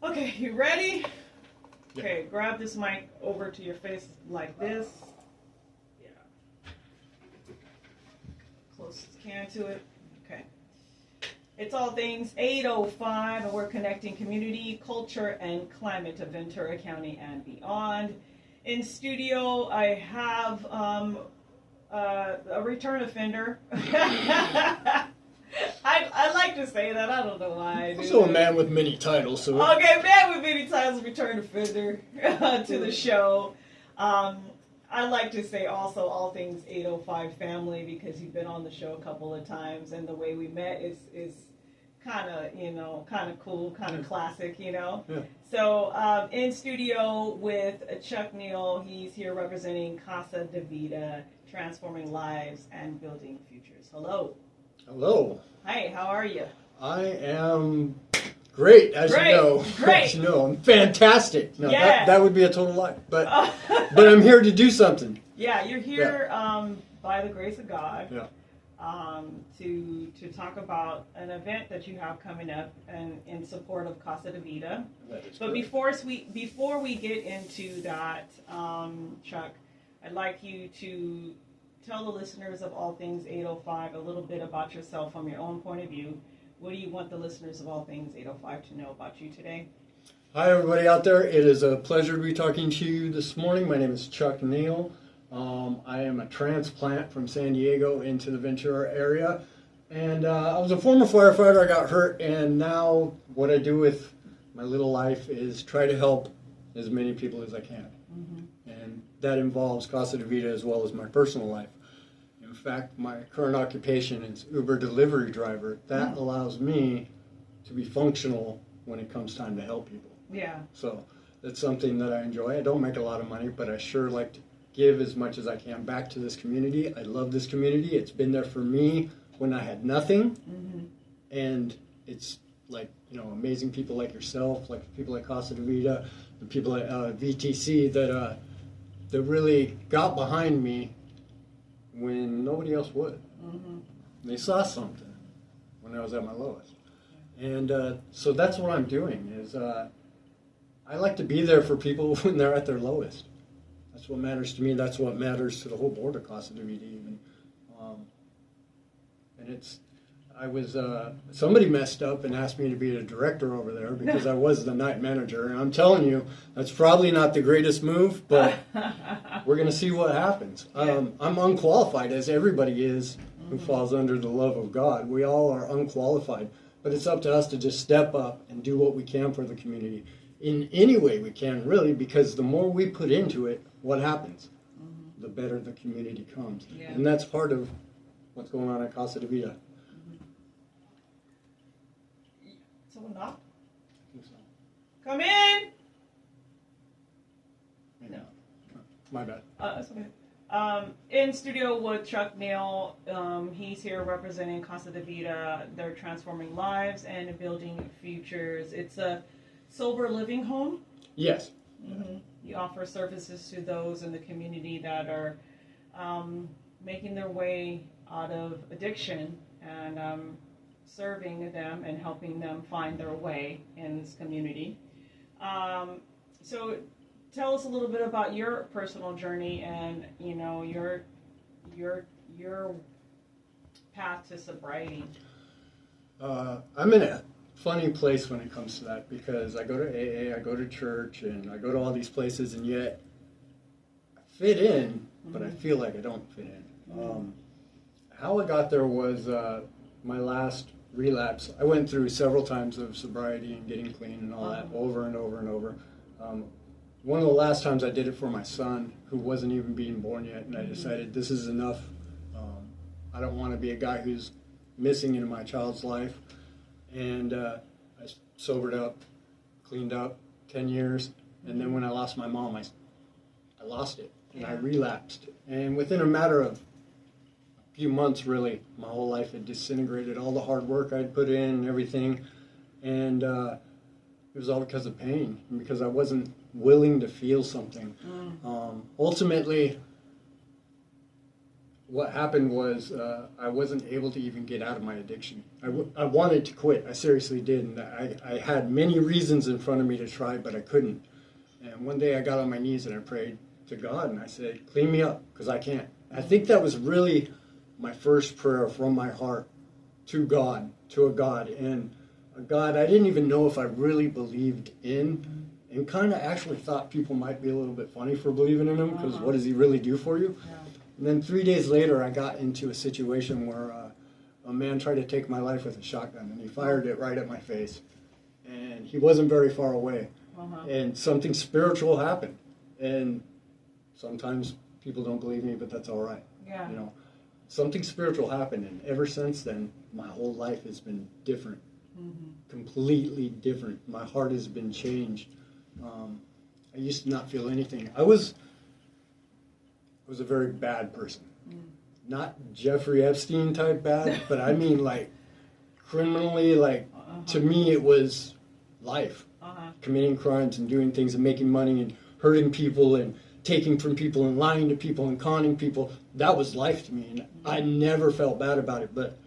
Okay, you ready? Yeah. Okay, grab this mic over to your face like this. Yeah. Close as you can to it. Okay. It's all things 805, and we're connecting community, culture, and climate to Ventura County and beyond. In studio, I have a return offender. I like to say that. I don't know why I do. Also a man with many titles. So Okay, man with many titles, return offender to the show. I like to say also all things 805 family because you've been on the show a couple of times, and the way we met is kind of cool, kind of classic, Yeah. So in studio with Chuck Neal, he's here representing Casa de Vida, transforming lives and building futures. Hello. Hello. Hi, how are you? I am great, as Great, you know. great. As you know, I'm fantastic. No, Yeah. that would be a total lie. But I'm here to do something. Yeah, you're here by the grace of God. Yeah. To talk about an event that you have coming up and in support of Casa de Vida. That is But correct. before we get into that, Chuck, I'd like you to tell the listeners of All Things 805 a little bit about yourself from your own point of view. What do you want the listeners of All Things 805 to know about you today? Hi, everybody out there. It is a pleasure to be talking to you this morning. My name is Chuck Neal. I am a transplant from San Diego into the Ventura area. And I was a former firefighter. I got hurt. And now what I do with my little life is try to help as many people as I can. Mm-hmm. And that involves Casa de Vida as well as my personal life. In fact, my current occupation is Uber delivery driver. That allows me to be functional when it comes time to help people. Yeah. So that's something that I enjoy. I don't make a lot of money, but I sure like to give as much as I can back to this community. I love this community. It's been there for me when I had nothing. Mm-hmm. And it's like, amazing people like yourself, like people like Casa de Vida, the people at VTC that really got behind me when nobody else would. Mm-hmm. They saw something when I was at my lowest. And so that's what I'm doing is I like to be there for people when they're at their lowest. That's what matters to me. That's what matters to the whole board of Casa de Vida even. Somebody messed up and asked me to be the director over there because I was the night manager. And I'm telling you, that's probably not the greatest move, but we're going to see what happens. Yeah. I'm unqualified, as everybody is who falls under the love of God. We all are unqualified, but it's up to us to just step up and do what we can for the community in any way we can, really, because the more we put into it, what happens? The better the community comes. Yeah. And that's part of what's going on at Casa de Vida. Someone knock? Come in! No. My bad. That's okay. In studio with Chuck Neal, he's here representing Casa de Vida. They're transforming lives and building futures. It's a sober living home. Yes. Mm-hmm. You offer services to those in the community that are making their way out of addiction and serving them and helping them find their way in this community. So tell us a little bit about your personal journey and your path to sobriety. I'm in a funny place when it comes to that because I go to AA, I go to church, and I go to all these places, and yet I fit in, but I feel like I don't fit in. How I got there was my last relapse. I went through several times of sobriety and getting clean and all that over and over and over. One of the last times I did it for my son, who wasn't even being born yet, and I decided this is enough. I don't want to be a guy who's missing in my child's life. And I sobered up, cleaned up 10 years, and then when I lost my mom, I lost it, and I relapsed. And within a matter of a few months, really, my whole life had disintegrated, all the hard work I'd put in and everything, and it was all because of pain, and because I wasn't willing to feel something. Ultimately, what happened was I wasn't able to even get out of my addiction. I wanted to quit. I seriously did. And I had many reasons in front of me to try, but I couldn't. And one day I got on my knees and I prayed to God and I said, clean me up, because I can't. I think that was really my first prayer from my heart to God, to a God. And a God I didn't even know if I really believed in, and kind of actually thought people might be a little bit funny for believing in him, because what does he really do for you? Yeah. And then 3 days later, I got into a situation where a man tried to take my life with a shotgun, and he fired it right at my face. And he wasn't very far away. And something spiritual happened. And sometimes people don't believe me, but that's all right. Yeah. You know, something spiritual happened, and ever since then, my whole life has been different, completely different. My heart has been changed. I used to not feel anything. I was a very bad person. Not Jeffrey Epstein type bad, but I mean like criminally, like to me it was life. Committing crimes and doing things and making money and hurting people and taking from people and lying to people and conning people. That was life to me, and I never felt bad about it, but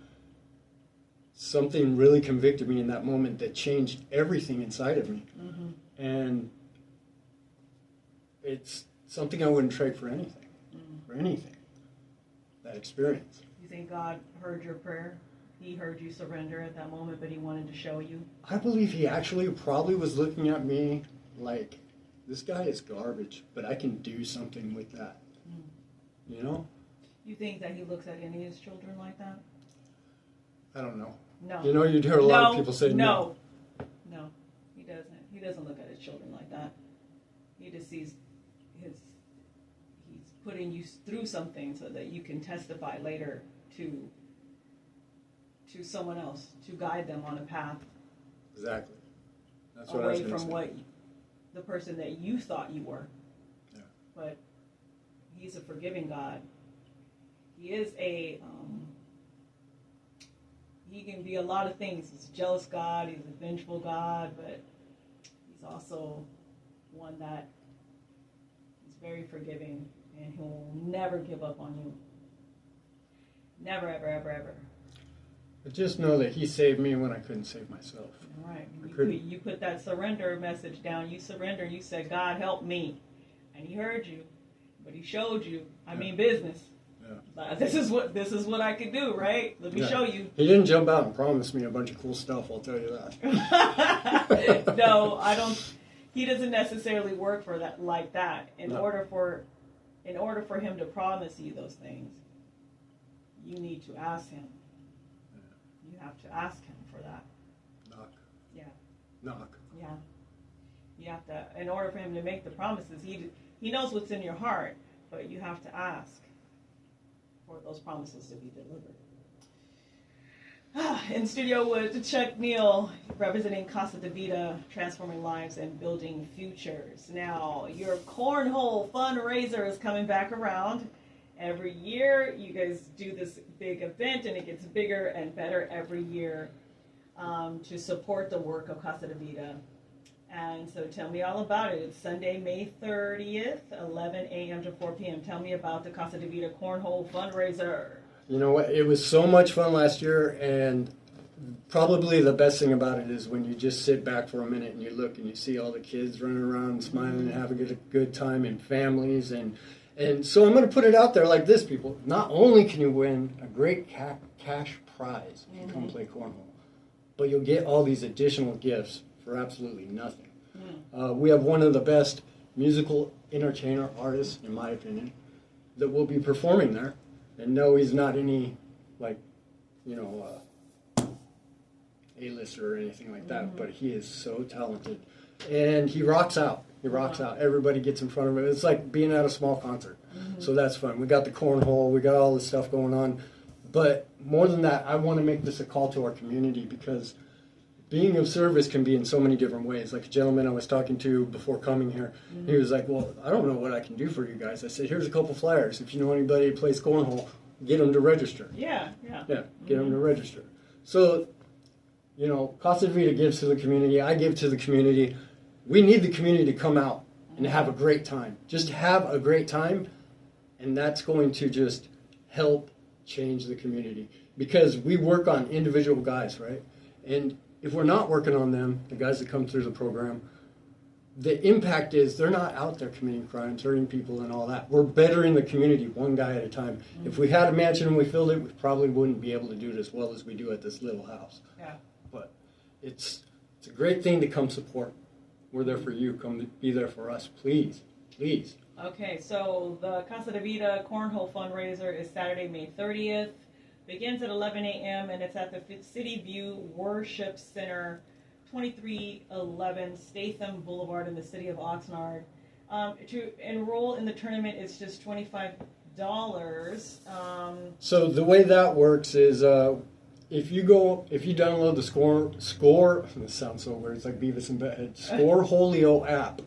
something really convicted me in that moment that changed everything inside of me. And it's something I wouldn't trade for anything. For anything. That experience. You think God heard your prayer? He heard you surrender at that moment, but he wanted to show you? I believe he actually probably was looking at me like, this guy is garbage, but I can do something with that. You know? You think that he looks at any of his children like that? I don't know. No. You know, you'd hear a lot of people say no. No, he doesn't. He doesn't look at his children like that. He just sees he's putting you through something so that you can testify later to someone else, to guide them on a path. Exactly. That's what I was away going to from say. what the person that you thought you were. Yeah. But he's a forgiving God. He is he can be a lot of things. He's a jealous God, he's a vengeful God, but he's also one that is very forgiving, and he'll never give up on you. Never, ever, ever, ever. But just know that he saved me when I couldn't save myself. All right. You put that surrender message down. You surrender. You said, God, help me. And he heard you, but he showed you. I mean business. Yeah. This is what I can do, right? Let me show you. He didn't jump out and promise me a bunch of cool stuff, I'll tell you that. No, I don't. He doesn't necessarily work for that like that. In order for him to promise you those things, you need to ask him. You have to ask him for that. Knock. Yeah. Knock. Yeah. You have to, in order for him to make the promises, he knows what's in your heart, but you have to ask for those promises to be delivered. In studio with Chuck Neal, representing Casa de Vida, transforming lives and building futures. Now, your cornhole fundraiser is coming back around. Every year, you guys do this big event, and it gets bigger and better every year to support the work of Casa de Vida. And so tell me all about it. It's Sunday, May 30th, 11 a.m. to 4 p.m. Tell me about the Casa de Vida Cornhole Fundraiser. You know what? It was so much fun last year, and probably the best thing about it is when you just sit back for a minute and you look and you see all the kids running around smiling and having a good time, and families. And so I'm going to put it out there like this, people. Not only can you win a great cash prize if you come play cornhole, but you'll get all these additional gifts for absolutely nothing. We have one of the best musical entertainer artists, in my opinion, that will be performing there. And no, he's not any, like, A-lister or anything like that, but he is so talented. And he rocks out. He rocks out. Everybody gets in front of him. It's like being at a small concert. So that's fun. We got the cornhole. We got all this stuff going on. But more than that, I want to make this a call to our community, because being of service can be in so many different ways. Like a gentleman I was talking to before coming here, he was like, well, I don't know what I can do for you guys. I said, here's a couple flyers. If you know anybody who plays cornhole, get them to register. Yeah. Get them to register. So, Casa de Vida gives to the community. I give to the community. We need the community to come out and have a great time. Just have a great time, and that's going to just help change the community, because we work on individual guys, right? And if we're not working on them, the guys that come through the program, the impact is they're not out there committing crimes, hurting people and all that. We're bettering the community one guy at a time. Mm-hmm. If we had a mansion and we filled it, we probably wouldn't be able to do it as well as we do at this little house. Yeah. But it's a great thing to come support. We're there for you. Come be there for us, please, please. Okay, so the Casa de Vida Cornhole fundraiser is Saturday, May 30th. Begins at 11 a.m. and it's at the City View Worship Center, 2311 Statham Boulevard in the city of Oxnard. To enroll in the tournament, it's just $25. So the way that works is if you download the Score, this sounds so weird, it's like Beavis and Butthead, Scoreholio app.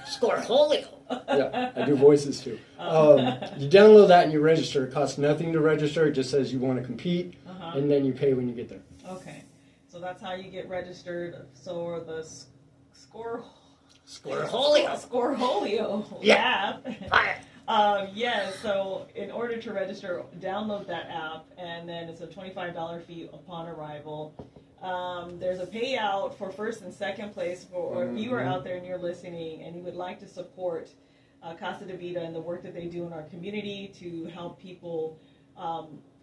Scoreholio. Yeah, I do voices too. You download that and you register. It costs nothing to register. It just says you want to compete, and then you pay when you get there. Okay, so that's how you get registered. So the Scoreholio Yeah. app. Fire. So in order to register, download that app, and then it's a $25 fee upon arrival. There's a payout for first and second place. Or if you are out there and you're listening and you would like to support Casa de Vida and the work that they do in our community to help people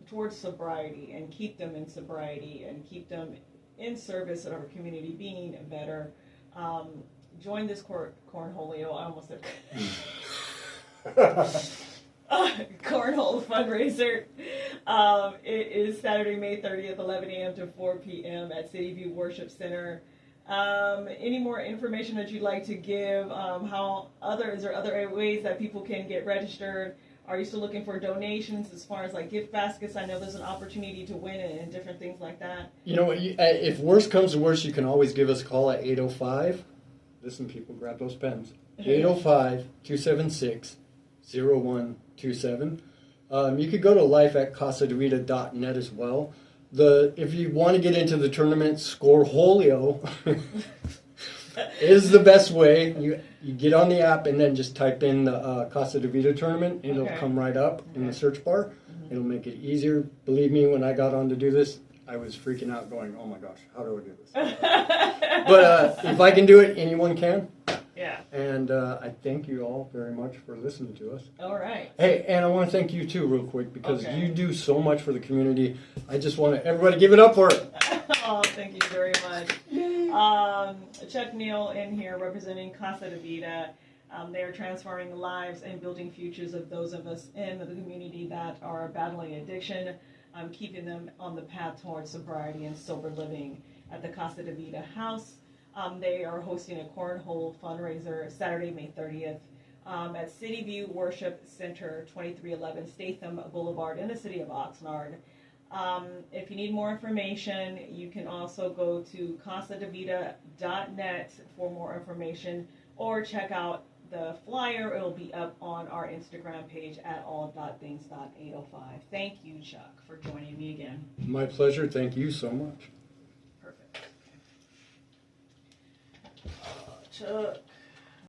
towards sobriety and keep them in sobriety and keep them in service of our community being better, join this cornholio. I almost said cornhole fundraiser. It is Saturday, May 30th, 11 a.m. to 4 p.m. at City View Worship Center. Any more information that you'd like to give? Is there other ways that people can get registered? Are you still looking for donations as far as like gift baskets? I know there's an opportunity to win and different things like that. You know, if worst comes to worst, you can always give us a call at 805. Listen, people, grab those pens. 805-276-0127. You could go to life@casadevita.net as well. If you want to get into the tournament, Scoreholio is the best way. You get on the app and then just type in the Casa de Vida tournament, and it'll come right up in the search bar. It'll make it easier. Believe me, when I got on to do this, I was freaking out going, oh my gosh, how do I do this? But if I can do it, anyone can. Yeah. And I thank you all very much for listening to us. All right. Hey, and I want to thank you too real quick, because you do so much for the community. I just want to, everybody give it up for it. Oh, thank you very much. Chuck Neal in here representing Casa de Vida. They are transforming lives and building futures of those of us in the community that are battling addiction, keeping them on the path towards sobriety and sober living at the Casa de Vida house. They are hosting a cornhole fundraiser Saturday, May 30th at City View Worship Center, 2311 Statham Boulevard in the city of Oxnard. If you need more information, you can also go to casadevita.net for more information, or check out the flyer. It'll be up on our Instagram page at all.things.805. Thank you, Chuck, for joining me again. My pleasure. Thank you so much. Perfect. Chuck.